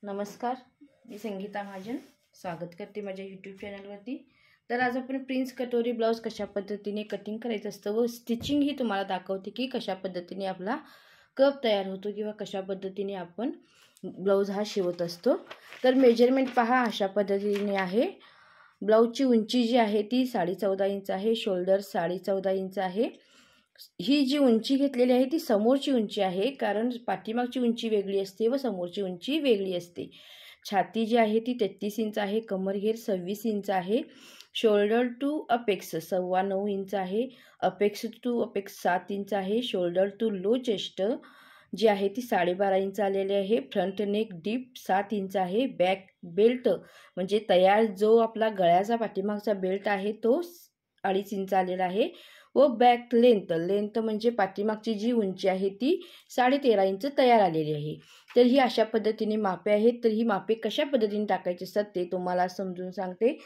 नमस्कार, मी संगीता महाजन स्वागत करते माझ्या यूट्यूब चॅनलवरती। तर आज आपण प्रिन्स कटोरी ब्लाउज कशा पद्धतीने कटिंग करायचं असतं व स्टिचिंग ही तुम्हाला दाखवते की कशा पद्धतीने आपला कप तयार होतो किंवा कशा पद्धतीने आपण ब्लाउज हा शिवत असतो। तर मेजरमेंट पहा अशा पद्धतीने आहे। ब्लाउजची उंची जी आहे ती 14.5 इंच आहे, शोल्डर 14.5 इंच आहे। ही जी उंची घेतलेली आहे ती समोरची उंची आहे, कारण पाठीमागची उंची वेगळी असते व समोरची उंची वेगळी असते। छाती जी आहे ती 33 इंच आहे, कमरघेर 26 इंच आहे, शोल्डर टू अपेक्स 9.25 इंच आहे, अपेक्स टू अपेक्स 7 इंच आहे, शोल्डर टू लो चेस्ट जी आहे ती 12.5 इंच आलेली आहे, फ्रंट नेक डीप 7 इंच आहे, बॅक बेल्ट म्हणजे तयार जो आपला गळ्याचा पाठीमागचा बेल्ट आहे तो 2.5 इंच आलेला आहे व बॅक लेंथ म्हणजे पाठीमागची जी उंची आहे ती 13.5 इंच तयार आलेली आहे। तर ही अशा पद्धतीने मापे आहेत। तर ही मापे कशा पद्धतीने टाकायची असतात ते तुम्हाला समजून सांगते।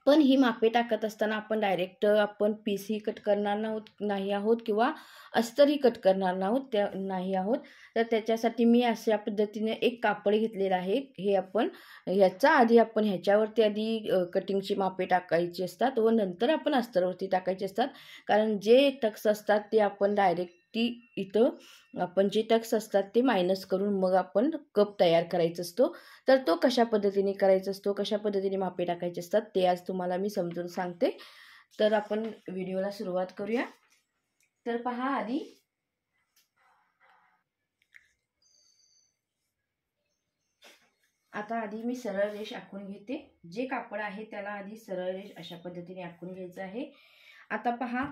पण ही मापे टाकत असताना आपण डायरेक्ट आपण पीस ही कट करणार नाही आहोत किंवा अस्तर ही कट करणार नाही आहोत। तर त्याच्यासाठी मी अशा पद्धतीने एक कापड घेतलेलं आहे। हे आपण याचा आधी आपण ह्याच्यावरती आधी कटिंगची मापे टाकायची असतात व नंतर आपण अस्तरवरती टाकायचे असतात, कारण जे टक्स असतात ते आपण डायरेक्टली इथं आपण जे टक्स असतात ते मायनस करून मग आपण कप तयार करायचा असतो। तर तो कशा पद्धतीने करायचा असतो, कशा पद्धतीने मापे टाकायचे असतात ते आज तुम्हाला मी समजून सांगते। तर आपण व्हिडिओला सुरुवात करूया। तर पहा, आधी मी सरळ रेष आखून घेते। जे कापड आहे त्याला आधी सरळ रेष अशा पद्धतीने आखून घ्यायचं आहे। आता पहा,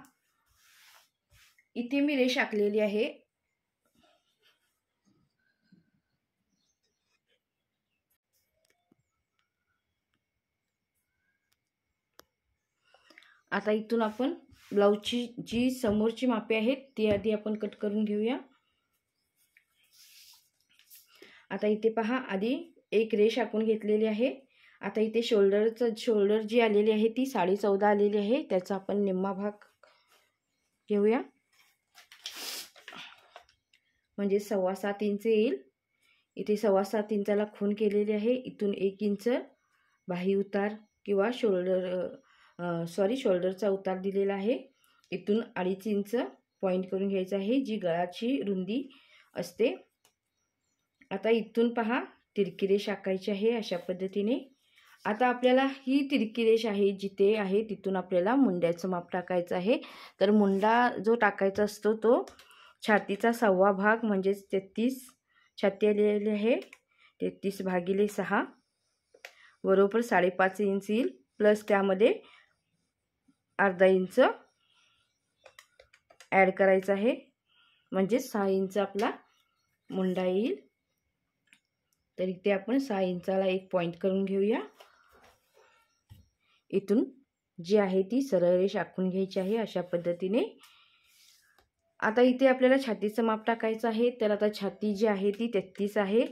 इथे मी रेष आखलेली आहे। आता इथून आपण ब्लाउजची जी समोरची मापे आहेत ती आधी आपण कट करून घेऊया। आता इथे पहा, आधी एक रेष आखून घेतलेली आहे। आता इथे शोल्डर जी आलेली आहे ती 14.5 आलेली आहे, त्याचा आपण निम्मा भाग घेऊया म्हणजे 7.25 इंच येईल। इथे 7.25 इंचाला खून केलेली आहे। इथून 1 इंच बाही उतार किंवा शोल्डरचा उतार दिलेला आहे। इथून 2.5 इंच पॉइंट करून घ्यायचा आहे, जी गळाची रुंदी असते। आता इथून पहा, तिरकी रेष आखायची आहे अशा पद्धतीने। आता आपल्याला ही तिरकी रेष आहे जिथे आहे तिथून आपल्याला मुंड्याचं माप टाकायचं आहे। तर मुंडा जो टाकायचा असतो तो छातीचा 1/2 भाग म्हणजे 33 छाती आलेली आहे, 33/6 बरोबर 5.5 इंच येईल, प्लस त्यामध्ये अर्धा इंच ॲड करायचं आहे म्हणजे 6 इंच आपला मुंडा येईल। तर इथे आपण 6 इंचाला एक पॉइंट करून घेऊया। इथून जी आहे ती सरळ रेष आखून घ्यायची आहे अशा पद्धतीने। आता इथे आपल्याला छातीचं माप टाकायचं आहे। तर आता छाती जी आहे ती 33 आहे,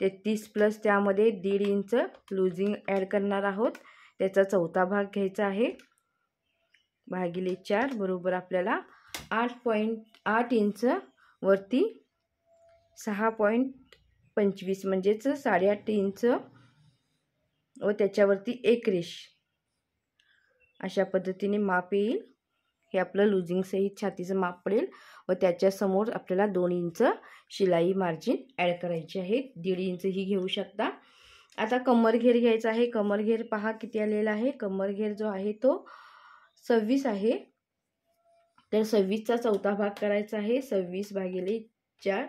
33 प्लस त्यामध्ये 1.5 इंच लूजिंग ॲड करणार आहोत, त्याचा 1/4 भाग घ्यायचा आहे भागिले 4 बरोबर आपल्याला 8.8 इंच वरती 6.25 म्हणजेच 8.5 इंच व त्याच्यावरती एक रेष अशा पद्धतीने माप येईल। हे आपलं लूजिंग सहित छातीचं माप पडेल व त्याच्या समोर आपल्याला 2 इंच शिलाई मार्जिन ॲड करायची आहे, 1.5 इंच ही घेऊ शकता। आता कमरघेर घ्यायचा आहे। कमरघेर पहा किती आलेला आहे। कमरघेर जो आहे तो 26 आहे, तर 26चा 1/4 भाग करायचा आहे, 26/4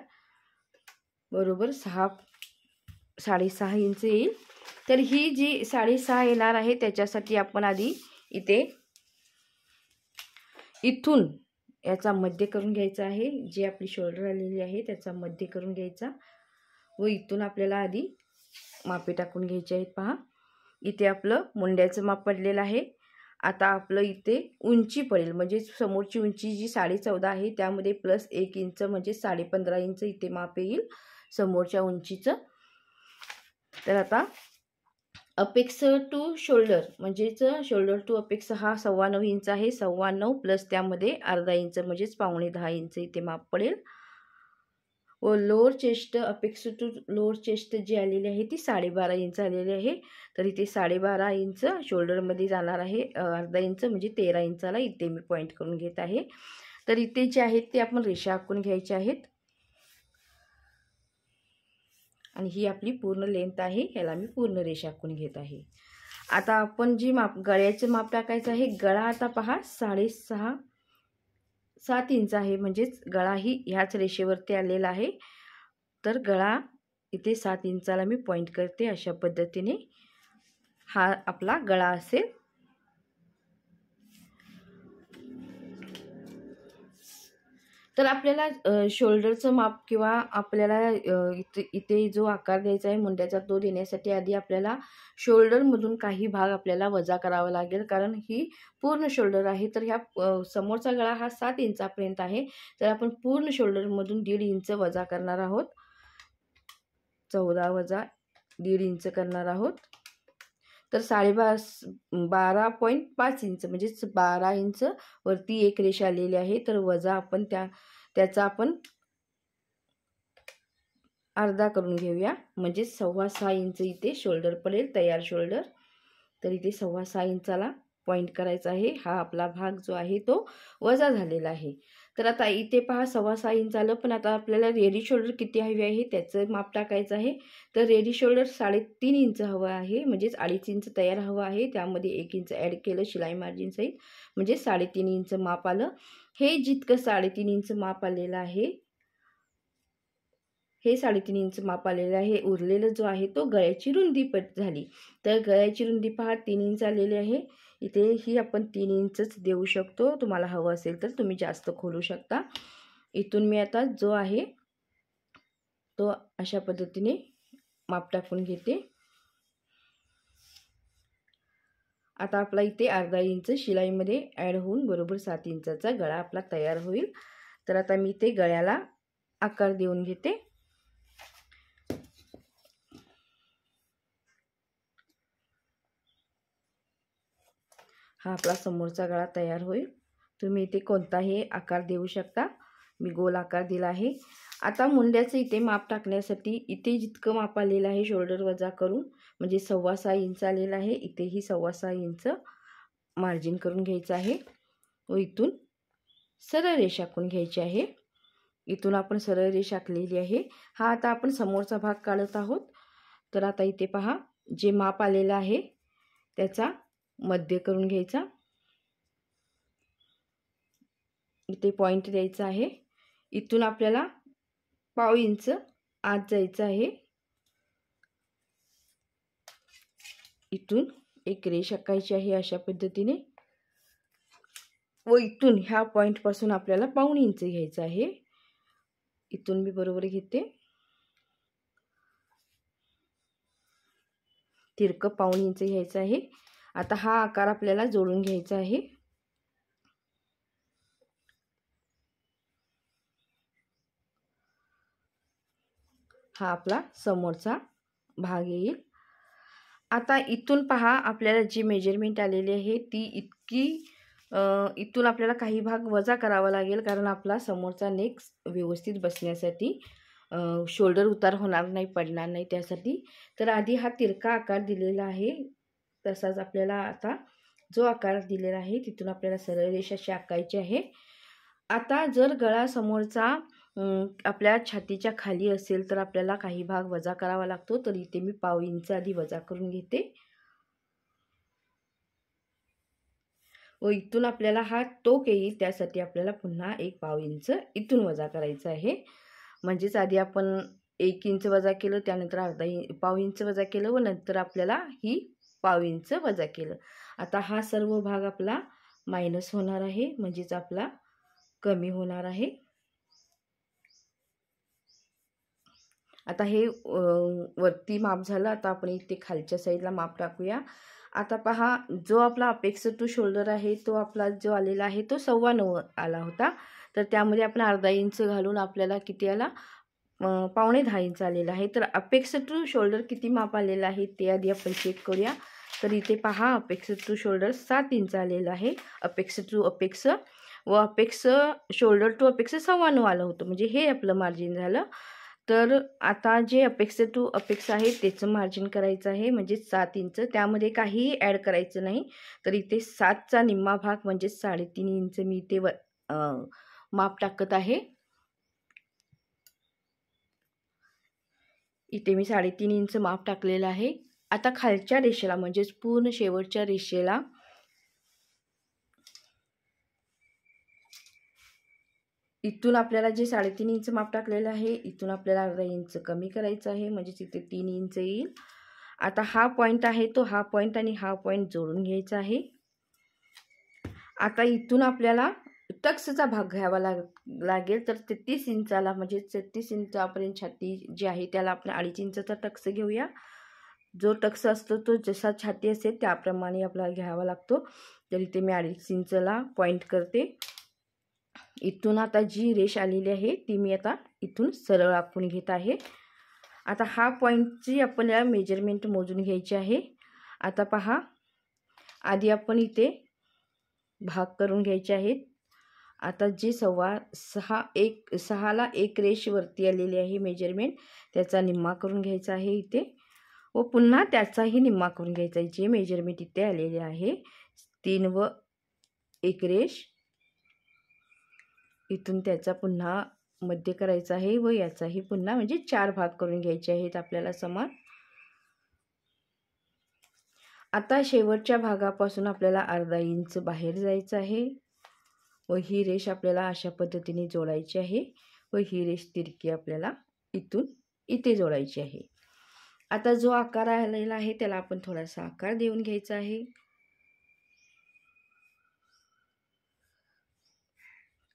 बरोबर 6.5 इंच येईल। तर ही जी 6.5 येणार आहे त्याच्यासाठी आपण आधी इथून याचा मध्य करून घ्यायचा आहे, जे आपली शोल्डर आलेली आहे त्याचा मध्य करून घ्यायचा व इथून आपल्याला आधी मापे टाकून घ्यायचे आहेत। पहा, इथे आपलं मुंड्याचं माप पडलेलं आहे। आता आपलं इथे उंची पडेल म्हणजे समोरची उंची जी 14.5 आहे त्यामध्ये प्लस 1 इंच म्हणजे 15.5 इंच इथे माप येईल समोरच्या उंचीचं। तर आता अपेक्स टू शोल्डर म्हणजेच शोल्डर टू अपेक्स हा 9.25 इंच आहे, 9.25 प्लस त्यामध्ये अर्धा इंच म्हणजेच 9.25 इंच इथे माप पडेल व lower chest apex to lower chest जी आलेली आहे ती 12.5 इंच आलेली आहे. तर इथे 12.5 इंच शोल्डरमध्ये जाणार आहे. अर्धा इंच म्हणजे 13 इंचाला इथे मी पॉईंट करून घेत आहे. तर इथे जे आहेत ते आपण रेषा आखून घ्यायचे आहेत आणि ही आपली पूर्ण लेंथ आहे, ह्याला मी पूर्ण रेषा आखून घेत आहे. आता आपण जी गळ्याचं माप टाकायचं आहे. गळा आता पहा 6.5-7 इंच आहे, म्हणजेच गळाही ह्याच रेषेवरती आलेला आहे. तर गळा इथे 7 इंचाला मी पॉईंट करते. अशा पद्धतीने हा आपला गळा असेल. तर आपल्याला शोल्डरचं माप किंवा आपल्याला इथे जो आकार द्यायचा आहे मुंड्याचा तो देण्यासाठी आधी आपल्याला शोल्डरमधून काही भाग आपल्याला वजा करावा लागेल, कारण ही पूर्ण शोल्डर आहे. तर ह्या समोरचा गळा हा 7 इंचापर्यंत आहे. तर आपण पूर्ण शोल्डरमधून 1.5 इंच वजा करणार आहोत. 14 वजा 1.5 इंच करणार आहोत. तर 12.5 इंच म्हणजेच 12 इंच वरती एक रेषा आलेली आहे. तर वजा आपण त्याचा आपण अर्धा करून घेऊया, म्हणजे 6.25 इंच इथे शोल्डर पडेल, तयार शोल्डर. तर इथे 6.25 इंचाला पॉईंट करायचा आहे. हा आपला भाग जो आहे तो वजा झालेला आहे. तर आता इथे पहा 6.25 इंच आलं, पण आता आपल्याला रेडी शोल्डर किती हवे आहे त्याचं माप टाकायचं आहे. तर रेडी शोल्डर 3.5 इंच हवं आहे, म्हणजेच 2.5 इंच तयार हवं आहे. त्यामध्ये 1 इंच ॲड केलं शिलाई मार्जिन सहित, म्हणजे 3.5 इंच माप आलं. हे जितकं 3.5 इंच माप आलेलं आहे, हे 3.5 इंच माप आलेलं आहे. उरलेलं जो आहे तो गळ्याची रुंदी झाली. तर गळ्याची रुंदी पहा 3 इंच आलेली आहे. इथे ही आपण 3 इंचच देऊ शकतो. तुम्हाला हवं असेल तर तुम्ही जास्त खोलू शकता. इथून मी आता जो आहे तो अशा पद्धतीने माप टाकून घेते. आता आपला इथे अर्धा इंच शिलाईमध्ये ॲड होऊन बरोबर 7 इंचाचा गळा आपला तयार होईल. तर आता मी ते गळ्याला आकार देऊन घेते. हा आपला समोरचा गळा तयार होईल. तुम्ही इथे कोणताही आकार देऊ शकता. मी गोल आकार दिला आहे. आता मुंड्याचं इथे माप टाकण्यासाठी इथे जितकं माप आलेलं आहे शोल्डर वजा करून, म्हणजे 6.25 इंच आलेलं आहे, इथेही 6.25 इंच मार्जिन करून घ्यायचं आहे व इथून सरळ रेषा आखून घ्यायची आहे. इथून आपण सरळ रेषा आखलेली आहे. हा आता आपण समोरचा भाग काढत आहोत. तर आता इथे पहा जे माप आलेलं आहे त्याचा मध्य करून घ्यायचा. इथे पॉईंट द्यायचा आहे. इथून आपल्याला 1/2 इंच आत जायचं आहे. इथून एक रेषा आखायची आहे अशा पद्धतीने व इथून ह्या पॉईंट पासून आपल्याला 1/2 इंच घ्यायचं आहे. इथून मी बरोबर घेते. तिरकं 1/2 इंच घ्यायचं आहे. आता हा आकार आपल्याला जोडून घ्यायचा आहे. हा आपला समोरचा भाग येईल. आता इथून पहा आपल्याला जी मेजरमेंट आलेली आहे ती इथून आपल्याला काही भाग वजा करावा लागेल, कारण आपला समोरचा नेक व्यवस्थित बसण्यासाठी शोल्डर उतार होणार नाही, पडणार नाही त्यासाठी. तर आधी हा तिरका आकार दिलेला आहे, तसाच आपल्याला आता जो आकार दिलेला आहे तिथून आपल्याला सरळ रेषा अशी आखायची आहे. आता जर गळा समोरचा आपल्या छातीच्या खाली असेल तर आपल्याला काही भाग वजा करावा लागतो. तर इथे मी 1/2 इंच आधी वजा करून घेते व इथून आपल्याला हा टोक येईल त्यासाठी आपल्याला पुन्हा 1/2 इंच इथून वजा करायचं आहे. म्हणजेच आधी आपण 1 इंच वजा केलं, त्यानंतर 1/2 इंच वजा केलं व नंतर आपल्याला ही 1/2 इंच वजा केलं. आता हा सर्व भाग आपला मायनस होणार आहे, म्हणजेच आपला कमी होणार आहे. आता हे वरती माप झालं. आता आपण इथे खालच्या साईडला माप टाकूया. आता पहा जो आपला अपेक्स टू शोल्डर आहे तो आपला जो आलेला आहे तो 9.25 आला होता. तर त्यामध्ये आपण अर्धा इंच घालून आपल्याला किती आला, 9.25 इंच आलेला आहे. तर अपेक्स टू शोल्डर किती माप आलेलं आहे ते आधी आपण चेक करूया. तर इथे पहा अपेक्स टू शोल्डर 7 इंच आलेलं आहे. अपेक्स व अपेक्स शोल्डर टू अपेक्स 9.25 आलं होतं, म्हणजे हे आपलं मार्जिन झालं. तर आता जे अपेक्स टू अपेक्स आहे त्याचं मार्जिन करायचं आहे, म्हणजे 7 इंच. त्यामध्ये काहीही ॲड करायचं नाही. तर इथे 7चा निम्मा भाग म्हणजे 3.5 इंच मी इथे माप टाकत आहे. इथे मी 3.5 इंच माप टाकलेलं आहे. आता खालच्या रेषेला म्हणजेच पूर्ण शेवटच्या रेषेला इथून आपल्याला जे 3.5 इंच माप टाकलेलं आहे, इथून आपल्याला अर्धा इंच कमी करायचं आहे, म्हणजेच इथे 3 इंच येईल. आता हा पॉईंट आहे तो हा पॉईंट आणि हा पॉईंट जोडून घ्यायचा आहे. आता इथून आपल्याला टक्सचा भाग घ्यावा लागेल. तर 33 इंचाला म्हणजे 33 इंचापर्यंत छाती जी आहे त्याला आपण 2.5 इंचाचा टक्स घेऊया. जो टक्स असतो तो जसा छाती असेल त्याप्रमाणे आपल्याला घ्यावा लागतो. तर इथे मी 2.5 इंचाला पॉईंट करते. इथून आता जी रेष आलेली आहे ती मी आता इथून सरळ आखून घेत आहे. आता हा पॉईंटची आपल्याला मेजरमेंट मोजून घ्यायची आहे. आता पहा, आधी आपण इथे भाग करून घ्यायचे आहेत. आता जी 6.1 एक रेष वरती आलेली आहे मेजरमेंट, त्याचा निम्मा करून घ्यायचा आहे इथे व पुन्हा त्याचाही निम्मा करून घ्यायचा आहे. जे मेजरमेंट इथे आलेले आहे 3 व 1 रेष, इथून त्याचा पुन्हा मध्य करायचा आहे व याचाही पुन्हा, म्हणजे 4 भाग करून घ्यायचे आहेत आपल्याला समान. आता शेवटच्या भागापासून आपल्याला अर्धा इंच बाहेर जायचं आहे व ही रेष आपल्याला अशा पद्धतीने जोडायची आहे व ही रेष तिरकी आपल्याला इथून इथे जोडायची आहे. आता जो आकार आलेला आहे त्याला आपण थोडासा आकार देऊन घ्यायचा आहे.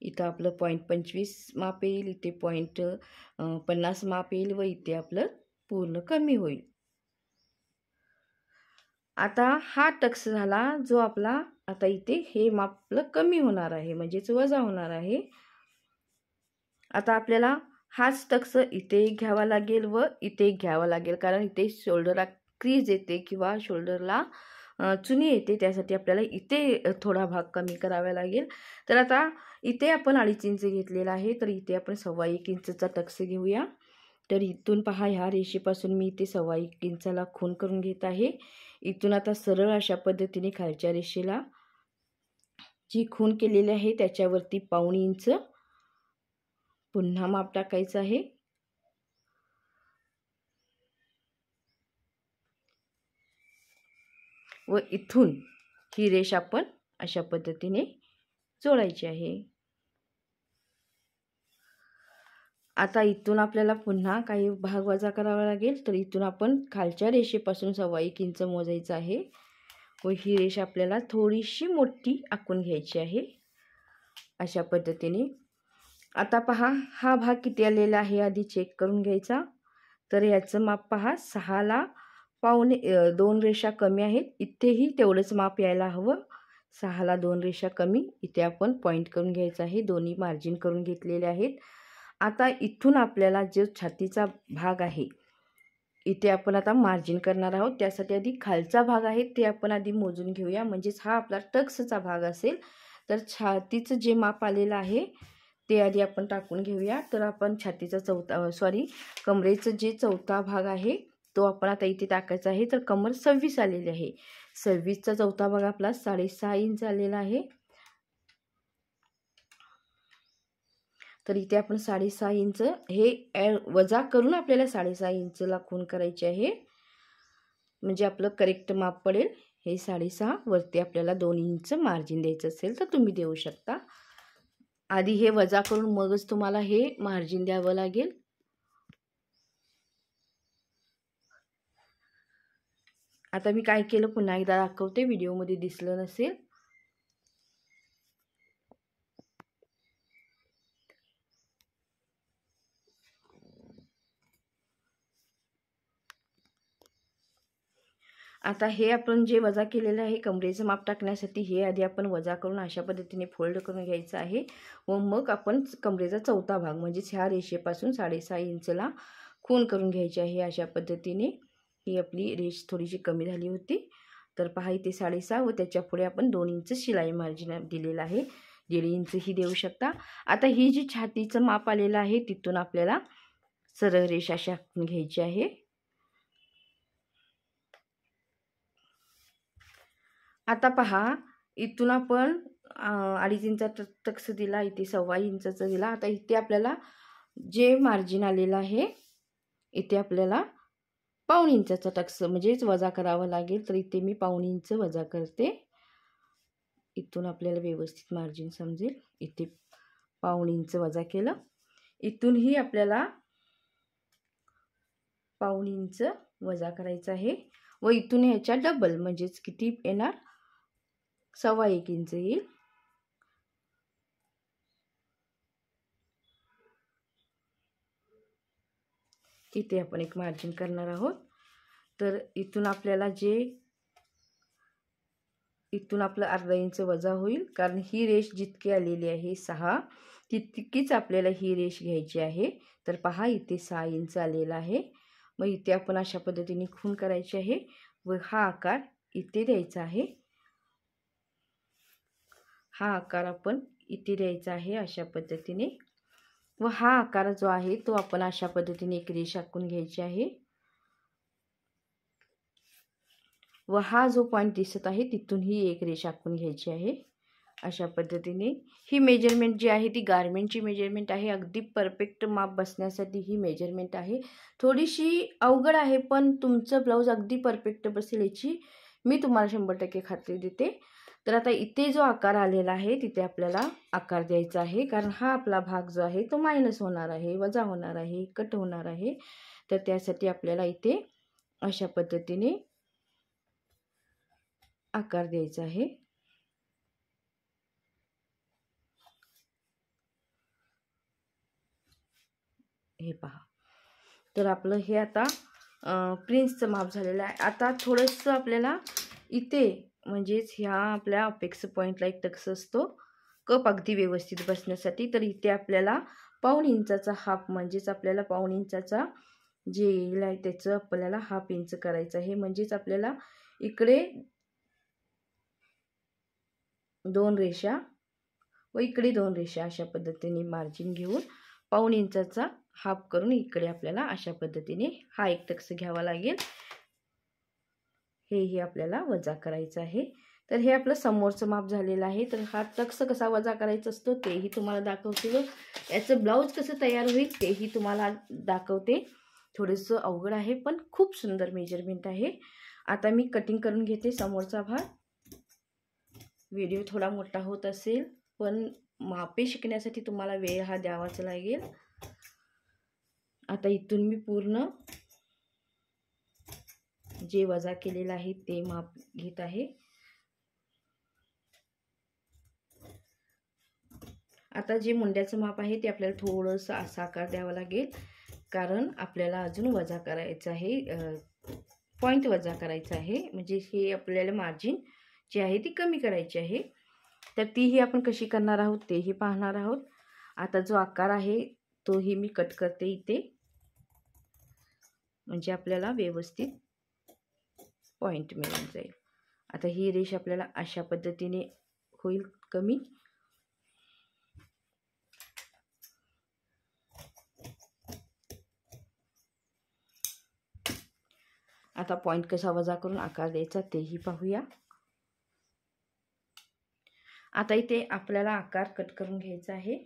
इथं आपलं 0.25 माप येईल, इथे 0.50 माप येईल व इथे आपलं पूर्ण कमी होईल. आता हा टक्स झाला जो आपला, आता इथे हे माप आपलं कमी होणार आहे, म्हणजेच वजा होणार आहे. आता आपल्याला हाच टक्स इथे घ्यावा लागेल व इथे घ्यावा लागेल, कारण इथे शोल्डरला क्रीज येते किंवा शोल्डरला चुनी येते, त्यासाठी आपल्याला इथे थोडा भाग कमी करावा लागेल. तर आता इथे आपण 2.5 इंच घेतलेला आहे, तर इथे आपण 1.25 इंचचा टक्स घेऊया. तर इथून पहा, ह्या रेषेपासून मी इथे 1.25 इंचाला खूण करून घेत आहे. इथून आता सरळ अशा पद्धतीने खालच्या रेषेला जी खूण केलेली आहे त्याच्यावरती 1.25 इंच पुन्हा माप टाकायचं आहे. व इथून ही रेष आपण अशा पद्धतीने जोडायची आहे. आता इथून आपल्याला पुन्हा काही भाग वजा करावा लागेल. तर इथून आपण खालच्या रेषेपासून 1.25 इंच मोजायचं आहे व ही रेष आपल्याला थोडीशी मोठी आखून घ्यायची आहे अशा पद्धतीने. आता पहा, हा भाग किती आलेला आहे आधी चेक करून घ्यायचा. तर याचं माप पहा, 6ला 2 रेषा कमी आहेत, इथेही तेवढंच माप यायला हवं. 6ला 2 रेषा कमी, इथे आपण पॉईंट करून घ्यायचं आहे. दोन्ही मार्जिन करून घेतलेले आहेत. आता इथून आपल्याला जो छातीचा भाग आहे इथे आपण आता मार्जिन करणार आहोत. त्यासाठी आधी खालचा भाग आहे ते आपण आधी मोजून घेऊया, म्हणजेच हा आपला टक्सचा भाग असेल. तर छातीचं जे माप आलेलं आहे ते आधी आपण टाकून घेऊया. तर आपण छातीचा कमरेचं जे चौथा भाग आहे तो आपण आता इथे टाकायचा आहे. तर कमर 26 आलेली आहे. 26चा चौथा भाग आपला 6.5 इंच आलेला आहे. तर इथे आपण 6.5 इंच हे वजा करून आपल्याला 6.5 इंचला खूण करायची आहे, म्हणजे आपलं करेक्ट माप पडेल. हे 6.5 वरती आपल्याला 2 इंच मार्जिन द्यायचं असेल तर तुम्ही देऊ शकता. आधी हे वजा करून मगच तुम्हाला हे मार्जिन द्यावं लागेल. आता मी काय केलं पुन्हा एकदा दाखवते, व्हिडिओमध्ये दिसलं नसेल. आता हे आपण जे वजा केलेलं आहे कमरेचं माप टाकण्यासाठी, हे आधी आपण वजा करून अशा पद्धतीने फोल्ड करून घ्यायचं आहे व मग आपण कमरेचा चौथा भाग म्हणजेच ह्या रेषेपासून 6.5 इंचला खूण करून घ्यायची आहे. अशा पद्धतीने ही आपली रेष थोडीशी कमी झाली होती. तर पहा, इथे 6.5 व त्याच्या पुढे आपण 2 इंच शिलाई मार्जिन दिलेलं आहे. 1.5 इंचही देऊ शकता. आता ही जी छातीचं माप आलेलं आहे तिथून आपल्याला सरळ रेषा अशी आखून घ्यायची आहे. आता पहा, इथून आपण 2.5 इंचाचा टक्स दिला, इथे 1.25 इंचाचा दिला. आता इथे आपल्याला जे मार्जिन आलेलं आहे इथे आपल्याला 1.25 इंचाचा टक्स म्हणजेच वजा करावा लागेल. तर इथे मी 1.25 इंच वजा करते. इथून आपल्याला व्यवस्थित मार्जिन समजेल. इथे 1.25 इंच वजा केलं. इथूनही आपल्याला 1.25 इंच वजा करायचं आहे व इथून ह्याच्या डबल म्हणजेच किती येणार, 1.25 इंच येईल. इथे आपण एक मार्जिन करणार आहोत. तर इथून आपल्याला इथून आपलं 1/2 इंच वजा होईल, कारण ही रेष जितकी आलेली आहे 6 तितकीच आपल्याला ही रेष घ्यायची आहे. तर पहा, इथे 6 इंच आलेला आहे. मग इथे आपण अशा पद्धतीने खूण करायची आहे व हा आकार इथे द्यायचा आहे. हा आकार आपण इथे द्यायचा आहे अशा पद्धतीने व हा आकार जो आहे तो आपण अशा पद्धतीने एक रेष आखून घ्यायची आहे व हा जो पॉइंट दिसत आहे तिथून ही एक रेष आखून घ्यायची आहे अशा पद्धतीने. ही मेजरमेंट जी आहे ती गारमेंटची मेजरमेंट आहे. अगदी परफेक्ट माप बसण्यासाठी ही मेजरमेंट आहे. थोडीशी अवघड आहे, पण तुमचं ब्लाऊज अगदी परफेक्ट बसेल याची मी तुम्हाला 100% खात्री देते. तर आता इथे जो आकार आलेला आहे तिथे आपल्याला आकार द्यायचा आहे, कारण हा आपला भाग जो आहे तो मायनस होणार आहे, वजा होणार आहे, कट होणार आहे. तर त्यासाठी आपल्याला इथे अशा पद्धतीने आकार द्यायचा आहे. हे पहा, तर आपलं हे आता प्रिन्सचं माप झालेलं आहे. आता थोडंसं आपल्याला इथे म्हणजेच ह्या आपल्या अपेक्स पॉईंटला एक टक्स असतो कप अगदी व्यवस्थित बसण्यासाठी. तर इथे आपल्याला 1.25 इंचाचा हाफ म्हणजेच आपल्याला 1.25 इंचाचा जे येईल आहे त्याचं आपल्याला 1/2 इंच करायचं आहे. म्हणजेच आपल्याला इकडे 2 रेषा व इकडे 2 रेषा अशा पद्धतीने मार्जिन घेऊन 1.25 इंचाचा हाफ करून इकडे आपल्याला अशा पद्धतीने हा एक टक्स घ्यावा लागेल. हेही आपल्याला वजा करायचं आहे. तर हे आपलं समोरचं माप झालेलं आहे. तर हा टक्स कसा वजा करायचा असतो तेही तुम्हाला दाखवते व याचं ब्लाऊज कसं तयार होईल तेही तुम्हाला दाखवते. थोडंसं अवघड आहे पण खूप सुंदर मेजरमेंट आहे. आता मी कटिंग करून घेते समोरचा भाग. व्हिडिओ थोडा मोठा होत असेल पण मापे शिकण्यासाठी तुम्हाला वेळ हा द्यावाच लागेल. आता इथून मी पूर्ण जे वजा केलेलं आहे ते माप घेत आहे. आता जे मुंड्याचं माप आहे ते आपल्याला थोडंसं असा आकार द्यावा लागेल, कारण आपल्याला अजून वजा करायचं आहे, पॉईंट वजा करायचा आहे. म्हणजे हे आपल्याला मार्जिन जी आहे ती कमी करायची आहे. तर तीही आपण कशी करणार आहोत तेही पाहणार आहोत. आता जो आकार आहे तोही मी कट करते इथे, म्हणजे आपल्याला व्यवस्थित पॉईंट मिळून जाईल. आता ही रेष आपल्याला अशा पद्धतीने होईल कमी. आता पॉईंट कसा वजा करून आकार द्यायचा तेही पाहूया. आता इथे आपल्याला आकार कट करून घ्यायचा आहे.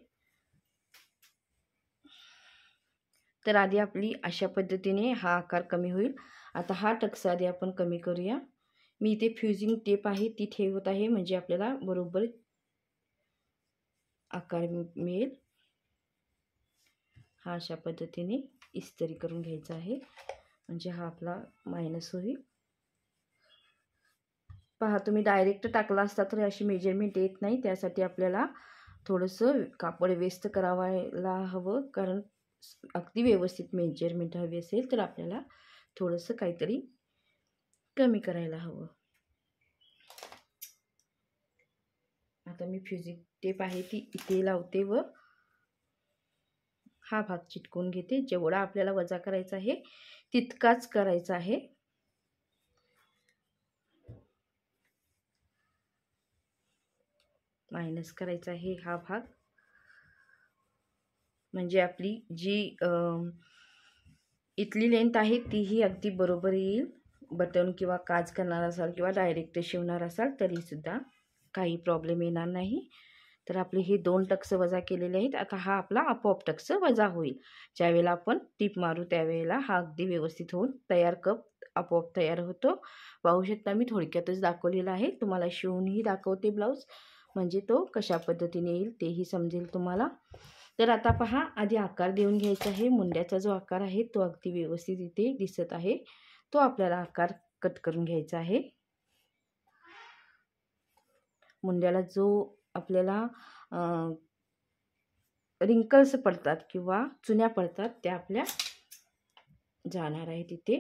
तर आधी आपली अशा पद्धतीने हा आकार कमी होईल. आता हा टक्स आधी आपण कमी करूया. मी इथे फ्युजिंग टेप आहे ती ठेवत आहे, म्हणजे आपल्याला बरोबर आकार मिळेल. हा अशा पद्धतीने इस्त्री करून घ्यायचा आहे, म्हणजे हा आपला मायनस होईल. पहा, तुम्ही डायरेक्ट टाकला असता तर अशी मेजरमेंट येत नाही. त्यासाठी आपल्याला थोडंसं कापड वेस्ट करावायला हवं, कारण अगदी व्यवस्थित मेजरमेंट हवी असेल तर आपल्याला थोडंसं काहीतरी कमी करायला हवं. आता मी फ्युजिंग टेप आहे ती इथे लावते व हा भाग चिटकवून घेते. जेवढा आपल्याला वजा करायचा आहे तितकाच करायचा आहे. मायनस करायचा आहे हा भाग, म्हणजे आपली जी इथली लेंथ आहे तीही अगदी बरोबर येईल. बटन किंवा काज करणार असाल किंवा डायरेक्ट शिवणार असाल तरीसुद्धा काही प्रॉब्लेम येणार नाही. तर आपले हे 2 टक्स वजा केलेले आहेत. आता हा आपला आपोआप टक्स वजा होईल. ज्यावेळेला आपण टीप मारू त्यावेळेला हा अगदी व्यवस्थित होऊन तयार कप आपोआप तयार होतो. पाहू शकता मी थोडक्यातच दाखवलेलं आहे. तुम्हाला शिवूनही दाखवते ब्लाऊज, म्हणजे तो कशा पद्धतीने येईल तेही समजेल तुम्हाला. तर आता पहा, आधी आकार देऊन घ्यायचा आहे. मुंड्याचा जो आकार आहे तो अगदी व्यवस्थित इथे दिसत आहे. तो आपल्याला आकार कट करून घ्यायचा आहे. मुंड्याला जो आपल्याला रिंकल्स पडतात किंवा चुन्या पडतात त्या आपल्या जाणार आहेत इथे.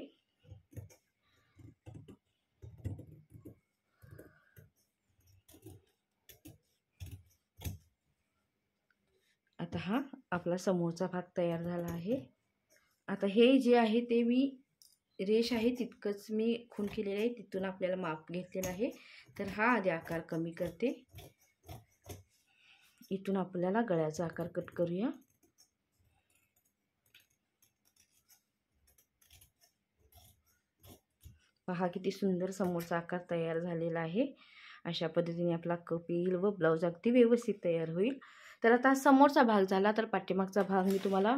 आता हा आपला समोरचा भाग तयार झाला आहे. आता हे जे आहे ते मी रेष आहे तितकंच मी खून केलेलं आहे, तिथून आपल्याला माप घेतलेलं आहे. तर हा आधी आकार कमी करते. इथून आपल्याला गळ्याचा आकार कट करूया. पहा किती सुंदर समोरचा आकार तयार झालेला आहे. अशा पद्धतीने आपला कप येईल व ब्लाऊज अगदी व्यवस्थित तयार होईल. तर आता समोरचा भाग झाला, तर पाठीमागचा भाग मी तुम्हाला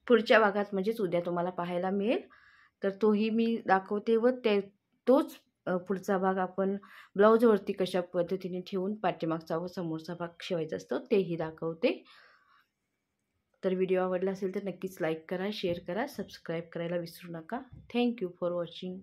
पुढच्या भागात म्हणजेच उद्या तुम्हाला पाहायला मिळेल. तर तोही मी दाखवते व तोच पुढचा भाग आपण ब्लाऊजवरती कशा पद्धतीने ठेवून पाठीमागचा व समोरचा भाग शिवायचा असतो तेही दाखवते. तर व्हिडिओ आवडला असेल तर नक्कीच लाईक करा, शेअर करा, सबस्क्राईब करायला विसरू नका. Thank you for watching.